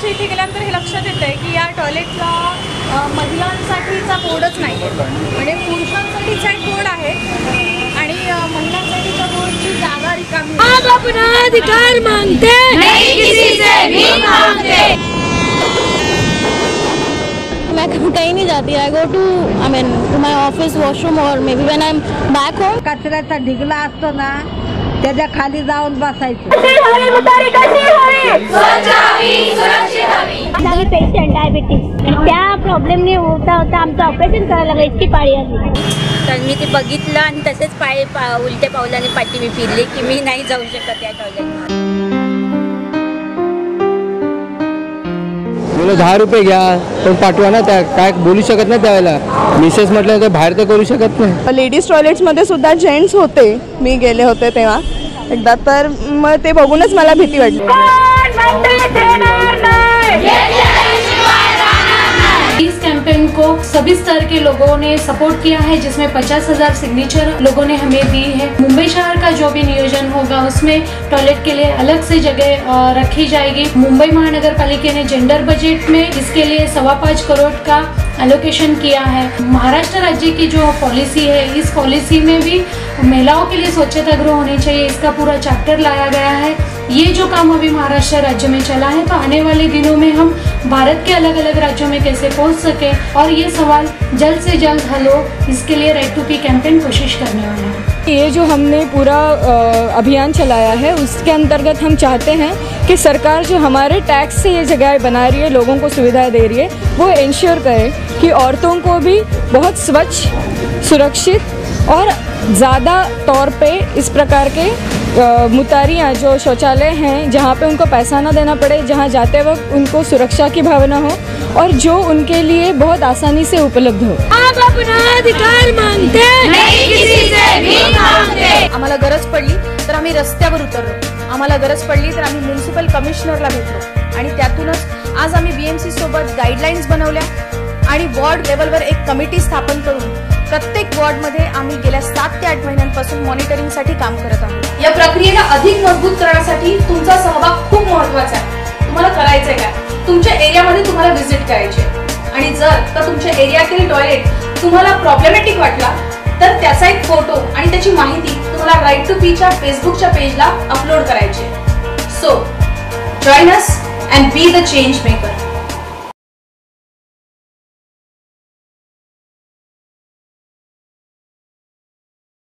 इथे गेल्यानंतर हे लक्षात येतं आहे की या टॉयलेटला महिलांसाठीचा बोर्डच नाही आहे, म्हणजे पुरुषांसाठीचा एक बोर्ड आहे आणि महिलांसाठीच्या बोर्डची जागा रिकामी आहे। आप अपना अधिकार मांगते नहीं किसी से भी मांगते। मैं कहीं नहीं जाती। I go to my office washroom और maybe when I am back home. कचऱ्याचा ढिगला असतो ना, त्याच्या खाली जाऊन बसायचं। पेशंट डायबिटीज त्या प्रॉब्लेमने होता आमचं ऑपरेशन करायला लागलं, इतकी पाळी आली। तर मी ते बघितलं आणि तसेच उलट्या पावलाने पाठी मी फिरले की मी नाही जाऊ शकत या टॉयलेटमध्ये। बोलो 10 रुपये घ्या पण पाठवा ना, त्या काय बोलू शकत नाही त्यावेळेला। मिसेस म्हटलं तर बाहेर तर करू शकत नाही। लेडीज टॉयलेट्समध्ये सुद्धा जेंट्स होते, मी गेले होते तेव्हा एकदा, तर मग ते बघूनच मला भीती वाटली। इस कैंपेन को सभी स्तर के लोगों ने सपोर्ट किया है, जिसमें 50,000 सिग्नेचर लोगों ने हमें दी है। मुंबई शहर का जो भी नियोजन होगा उसमें टॉयलेट के लिए अलग से जगह रखी जाएगी। मुंबई महानगर पालिका ने जेंडर बजट में इसके लिए 5.25 करोड़ का एलोकेशन किया है। महाराष्ट्र राज्य की जो पॉलिसी है, इस पॉलिसी में भी महिलाओं के लिए स्वच्छता गृह होने चाहिए, इसका पूरा चैप्टर लाया गया है। ये जो काम अभी महाराष्ट्र राज्य में चला है, तो आने वाले दिनों में हम भारत के अलग अलग राज्यों में कैसे पहुंच सके और ये सवाल जल्द से जल्द हल हो, इसके लिए राइट टू पी कैंपेन कोशिश करने वाला है। ये जो हमने पूरा अभियान चलाया है, उसके अंतर्गत हम चाहते हैं कि सरकार जो हमारे टैक्स से ये जगह बना रही है, लोगों को सुविधा दे रही है, वो इंश्योर करे कि औरतों को भी बहुत स्वच्छ, सुरक्षित और ज़्यादा तौर पे इस प्रकार के मुतारियाँ जो शौचालय हैं, जहाँ पे उनको पैसा ना देना पड़े, जहाँ जाते वक्त उनको सुरक्षा की भावना हो और जो उनके लिए बहुत आसानी से उपलब्ध हो। आप अपना अधिकार मांगते नहीं किसी से भी मांगते। आम्हाला गरज पडली तर आम्ही रस्त्यावर उतरलो, आम्हाला गरज पडली तर आम्ही म्युनिसिपल कमिशनरला भेटलो आणि त्यातूनच आज आम्ही BMC सोबत गाईडलाईन्स बनवल्या आणि वॉर्ड लेवलवर एक कमिटी स्थापन करून प्रत्येक वॉर्डमध्ये आम्ही गेल्या 7 ते 8 महिन्यांपासून मॉनिटरिंगसाठी काम करत आहोत। या प्रक्रियेला अधिक मजबूत करण्यासाठी तुमचा सहभाग खूप महत्त्वाचा आहे। तुम्हाला करायचंय काय? तुमच्या एरियामध्ये तुम्हाला व्हिजिट करायची आणि जर तुमच्या एरियातील टॉयलेट तुम्हाला प्रॉब्लेमॅटिक वाटला तर त्याचा एक फोटो आणि त्याची माहिती तुम्हाला राईट टू पीच्या फेसबुकच्या पेजला अपलोड करायची। So join us and be the change maker.